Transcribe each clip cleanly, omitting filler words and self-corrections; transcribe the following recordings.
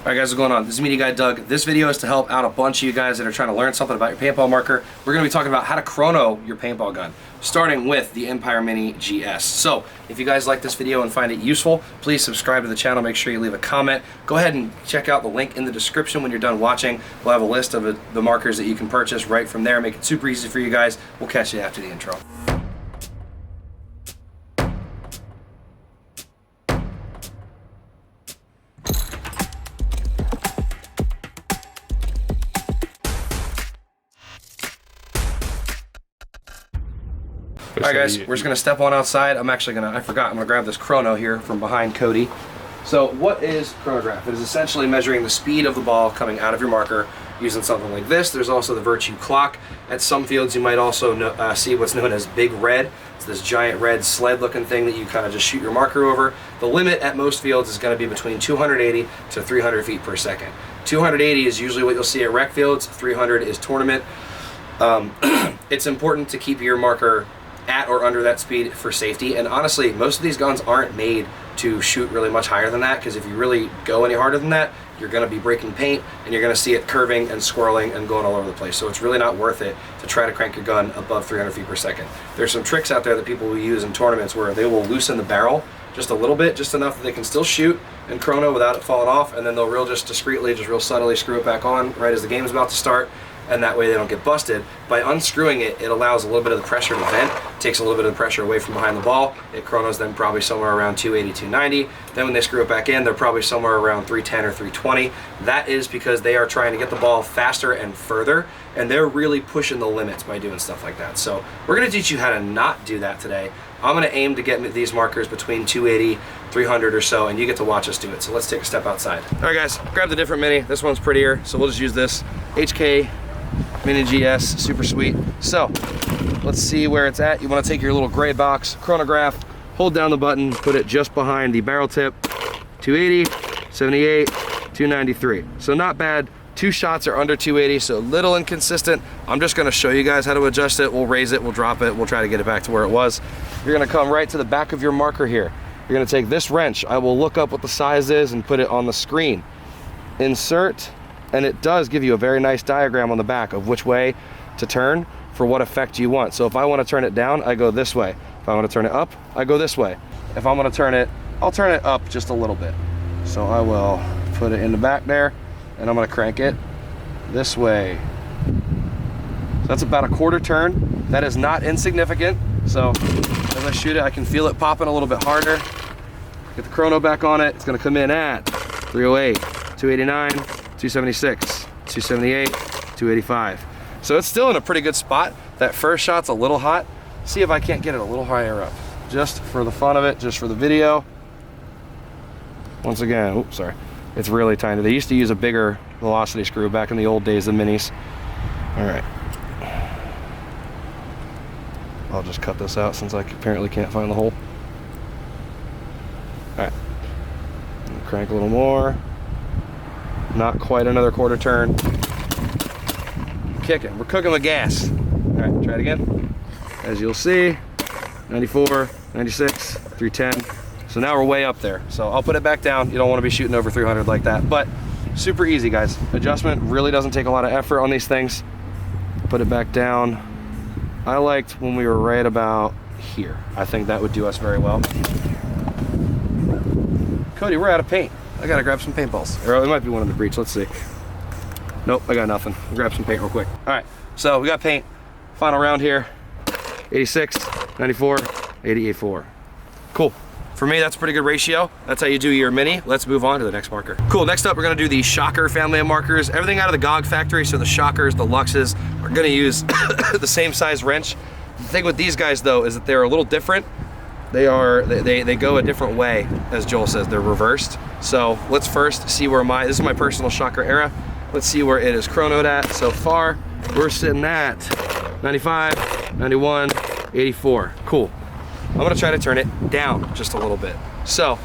Alright guys, what's going on? This is Media Guy Doug. This video is to help out a bunch of you guys that are trying to learn something about your paintball marker. We're going to be talking about how to chrono your paintball gun, starting with the Empire Mini GS. So, if you guys like this video and find it useful, please subscribe to the channel, make sure you leave a comment. Go ahead and check out the link in the description when you're done watching. We'll have a list of the markers that you can purchase right from there, make it super easy for you guys. We'll catch you after the intro. Alright guys, we're just going to step on outside. I'm going to grab this chrono here from behind Cody. So what is chronograph? It is essentially measuring the speed of the ball coming out of your marker using something like this. There's also the Virtue clock. At some fields you might also see what's known as Big Red. It's this giant red sled looking thing that you kind of just shoot your marker over. The limit at most fields is going to be between 280 to 300 feet per second. 280 is usually what you'll see at rec fields, 300 is tournament. It's important to keep your marker at or under that speed for safety, and honestly most of these guns aren't made to shoot really much higher than that, because if you really go any harder than that you're going to be breaking paint and you're going to see it curving and swirling and going all over the place. So it's really not worth it to try to crank your gun above 300 feet per second. There's some tricks out there that people will use in tournaments where they will loosen the barrel just a little bit, just enough that they can still shoot and chrono without it falling off, and then they'll real subtly screw it back on right as the game is about to start, and that way they don't get busted. By unscrewing it, it allows a little bit of the pressure to vent, takes a little bit of the pressure away from behind the ball. It chronos them probably somewhere around 280, 290. Then when they screw it back in, they're probably somewhere around 310 or 320. That is because they are trying to get the ball faster and further, and they're really pushing the limits by doing stuff like that. So we're gonna teach you how to not do that today. I'm gonna aim to get these markers between 280, 300 or so, and you get to watch us do it. So let's take a step outside. All right guys, grab the different Mini. This one's prettier, so we'll just use this HK Mini GS, super sweet. So let's see where it's at. You want to take your little gray box chronograph, hold down the button, put it just behind the barrel tip. 280, 78, 293. So not bad. Two shots are under 280, so a little inconsistent. I'm just going to show you guys how to adjust it. We'll raise it, we'll drop it, we'll try to get it back to where it was. You're going to come right to the back of your marker here. You're going to take this wrench. I will look up what the size is and put it on the screen. Insert. And it does give you a very nice diagram on the back of which way to turn for what effect you want. So if I want to turn it down, I go this way. If I want to turn it up, I go this way. If I'm going to turn it, I'll turn it up just a little bit. So I will put it in the back there, and I'm going to crank it this way. So that's about a quarter turn. That is not insignificant. So as I shoot it, I can feel it popping a little bit harder. Get the chrono back on it. It's going to come in at 308, 289, 276, 278, 285. So it's still in a pretty good spot. That first shot's a little hot. See if I can't get it a little higher up. Just for the fun of it, just for the video. Once again, oops, sorry. It's really tiny. They used to use a bigger velocity screw back in the old days of minis. All right. I'll just cut this out since I apparently can't find the hole. All right. Crank a little more. Not quite another quarter turn. Kicking, we're cooking with gas. All right, try it again. As you'll see, 94, 96, 310. So now we're way up there. So I'll put it back down. You don't want to be shooting over 300 like that, but super easy guys. Adjustment really doesn't take a lot of effort on these things. Put it back down. I liked when we were right about here. I think that would do us very well. Cody, we're out of paint. I gotta grab some paintballs. Or it might be one in the breech, let's see. Nope, I got nothing. I'll grab some paint real quick. All right, so we got paint. Final round here. 86, 94, 88.4. Cool. For me, that's a pretty good ratio. That's how you do your Mini. Let's move on to the next marker. Cool, next up, we're gonna do the Shocker family of markers. Everything out of the GOG factory, so the Shockers, the Luxes, are gonna use the same size wrench. The thing with these guys though, is that they're a little different. They go a different way, as Joel says, they're reversed. So let's first see where this is my personal Shocker era. Let's see where it is chronoed at. So far, we're sitting at 95, 91, 84. Cool. I'm gonna try to turn it down just a little bit. So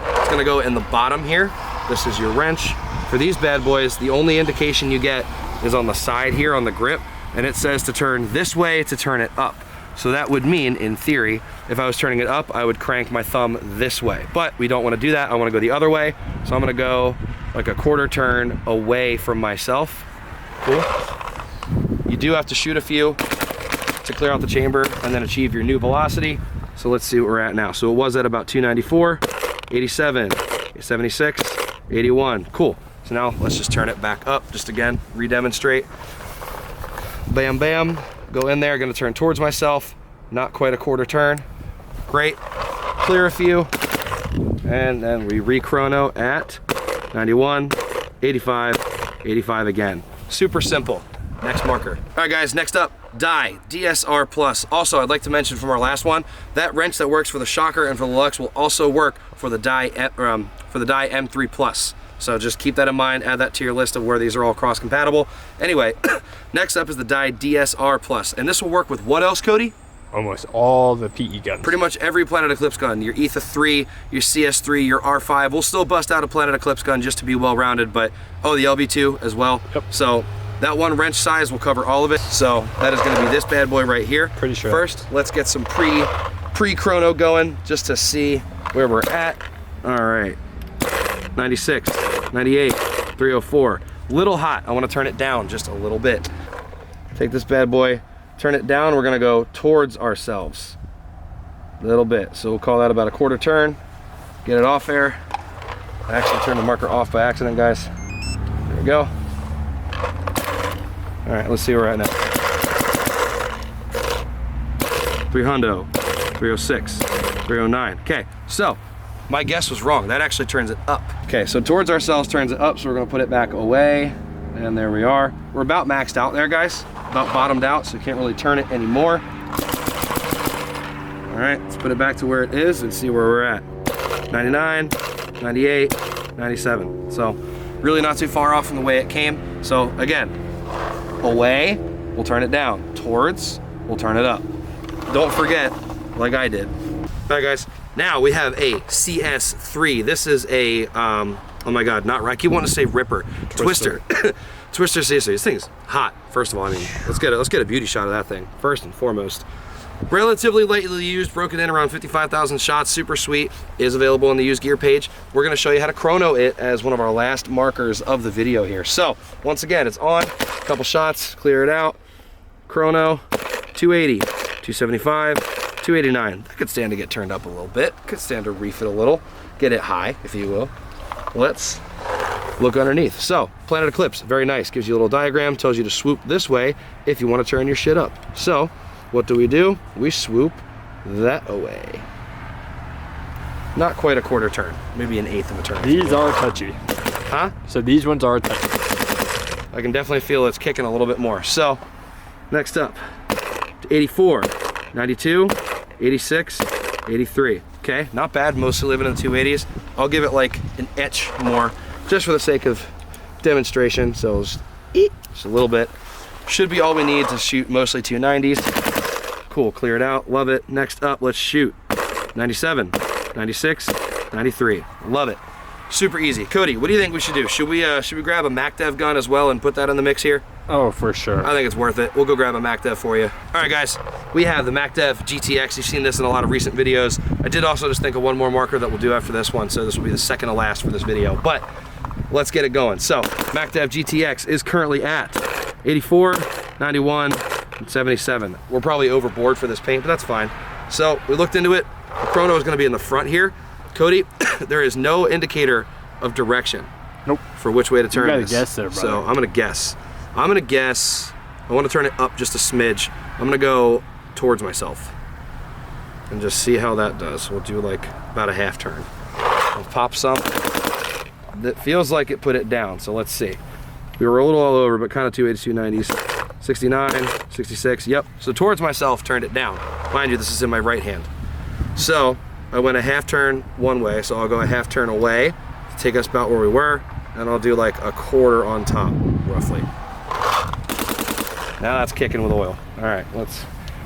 it's gonna go in the bottom here. This is your wrench. For these bad boys, the only indication you get is on the side here on the grip, and it says to turn this way to turn it up. So that would mean, in theory, if I was turning it up, I would crank my thumb this way. But we don't want to do that. I want to go the other way. So I'm going to go like a quarter turn away from myself. Cool. You do have to shoot a few to clear out the chamber and then achieve your new velocity. So let's see what we're at now. So it was at about 294, 87, 76, 81. Cool. So now let's just turn it back up. Just again, re-demonstrate. Bam, bam. Go in there, gonna turn towards myself. Not quite a quarter turn. Great. Clear a few. And then we re-chrono at 91, 85, 85 again. Super simple. Next marker. All right guys, next up, die, DSR Plus. Also, I'd like to mention from our last one, that wrench that works for the Shocker and for the Lux will also work for the die M3 Plus. So just keep that in mind, add that to your list of where these are all cross-compatible. Anyway, next up is the die DSR Plus. And this will work with what else, Cody? Almost all the PE guns. Pretty much every Planet Eclipse gun. Your ETHA 3, your CS3, your R5. We'll still bust out a Planet Eclipse gun just to be well-rounded, but, oh, the LB2 as well. Yep. So that one wrench size will cover all of it. So that is gonna be this bad boy right here. Pretty sure. First, let's get some pre-chrono going just to see where we're at. All right, 96, 98, 304. Little hot, I wanna turn it down just a little bit. Take this bad boy, turn it down, we're gonna go towards ourselves. A little bit, so we'll call that about a quarter turn. Get it off there. I actually turned the marker off by accident, guys. There we go. All right, let's see where we're at now. 300, 306, 309. Okay, so my guess was wrong. That actually turns it up. Okay, so towards ourselves turns it up, so we're gonna put it back away, and there we are. We're about maxed out there, guys. About bottomed out, so you can't really turn it anymore. All right, let's put it back to where it is and see where we're at. 99, 98, 97. So really not too far off from the way it came. So again, away, we'll turn it down. Towards, we'll turn it up. Don't forget, like I did. All right, guys, now we have a CS3. This is a, oh my God, not right. I keep wanting to say Ripper. Twister. Twister CS3. This thing's hot, first of all. I mean, let's get a beauty shot of that thing, first and foremost. Relatively lightly used, broken in around 55,000 shots, super sweet, is available on the used gear page. We're gonna show you how to chrono it as one of our last markers of the video here. So, once again, it's on, a couple shots, clear it out, chrono, 280, 275, 289. That could stand to get turned up a little bit, could stand to reef it a little, get it high, if you will. Let's look underneath. So, Planet Eclipse, very nice, gives you a little diagram, tells you to swoop this way if you wanna turn your shit up. So, what do? We swoop that away. Not quite a quarter turn, maybe an eighth of a turn. These are touchy. Huh? So these ones are touchy. I can definitely feel it's kicking a little bit more. So, next up, 84, 92, 86, 83. Okay, not bad, mostly living in the 280s. I'll give it like an etch more, just for the sake of demonstration. So, just a little bit. Should be all we need to shoot mostly 290s. Cool, clear it out, love it. Next up, let's shoot 97, 96, 93. Love it. Super easy. Cody, what do you think we should do? Should we grab a MacDev gun as well and put that in the mix here? Oh, for sure. I think it's worth it. We'll go grab a MacDev for you. All right, guys, we have the MacDev GTX. You've seen this in a lot of recent videos. I did also just think of one more marker that we'll do after this one, so this will be the second to last for this video, but let's get it going. So, MacDev GTX is currently at 84, 91, and 77. We're probably overboard for this paint, but that's fine. So we looked into it. The chrono is gonna be in the front here. Cody, there is no indicator of direction. Nope. For which way to turn this. You gotta guess there, brother. So I'm gonna guess. I wanna turn it up just a smidge. I'm gonna go towards myself and just see how that does. We'll do like about a half turn. I'll pop some. That feels like it put it down, so let's see. We were a little all over, but kind of 280s, 290s, 69, 66, yep. So towards myself, turned it down. Mind you, this is in my right hand. So I went a half turn one way, so I'll go a half turn away to take us about where we were, and I'll do like a quarter on top, roughly. Now that's kicking with oil. All right, let's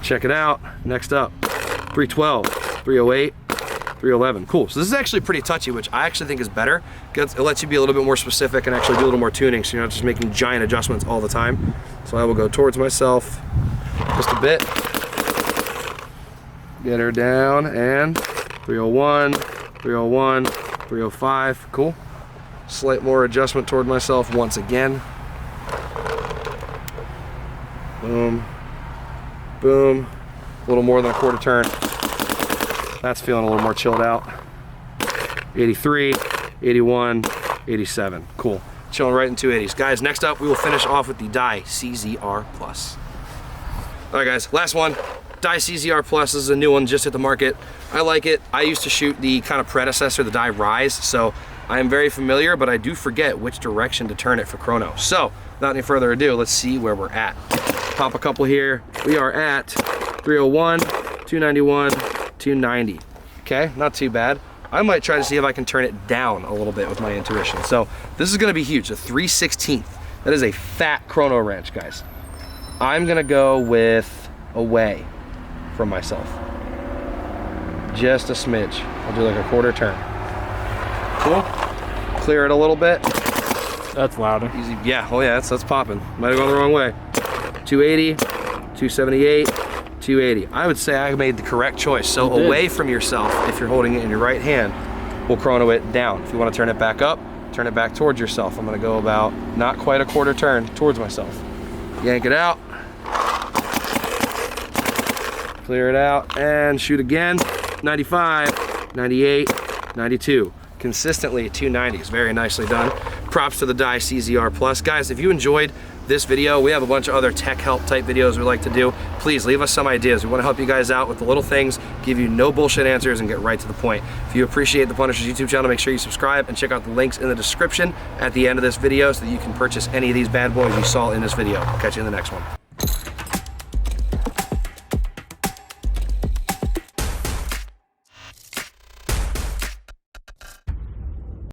check it out. Next up, 312, 308, 311. Cool. So this is actually pretty touchy, which I actually think is better because it lets you be a little bit more specific and actually do a little more tuning, so you're not just making giant adjustments all the time. So I will go towards myself just a bit. Get her down, and 301, 301, 305. Cool. Slight more adjustment toward myself once again. Boom, boom. A little more than a quarter turn. That's feeling a little more chilled out. 83, 81, 87. Cool. Chilling right in 280s. Guys, next up, we will finish off with the Die CZR Plus. All right, guys, last one. Die CZR Plus. This is a new one, just hit the market. I like it. I used to shoot the kind of predecessor, the Die Rise, so I am very familiar, but I do forget which direction to turn it for chrono. So, without any further ado, let's see where we're at. Pop a couple here. We are at 301, 291, 290. Okay, not too bad. I might try to see if I can turn it down a little bit with my intuition. So this is gonna be huge, a 3/16. That is a fat chrono wrench, guys. I'm gonna go with away from myself. Just a smidge. I'll do like a quarter turn. Cool. Clear it a little bit. That's louder. Easy, yeah, oh yeah, that's popping. Might have gone the wrong way. 280, 278, 280. I would say I made the correct choice. So away from yourself, if you're holding it in your right hand, we'll chrono it down. If you want to turn it back up, turn it back towards yourself. I'm gonna go about not quite a quarter turn towards myself. Yank it out. Clear it out and shoot again. 95, 98, 92. Consistently 290s, very nicely done. Props to the Die CZR Plus. Guys, if you enjoyed this video, we have a bunch of other tech help type videos we like to do. Please leave us some ideas. We want to help you guys out with the little things, give you no bullshit answers, and get right to the point. If you appreciate the Punishers YouTube channel, make sure you subscribe and check out the links in the description at the end of this video so that you can purchase any of these bad boys you saw in this video. Catch you in the next one.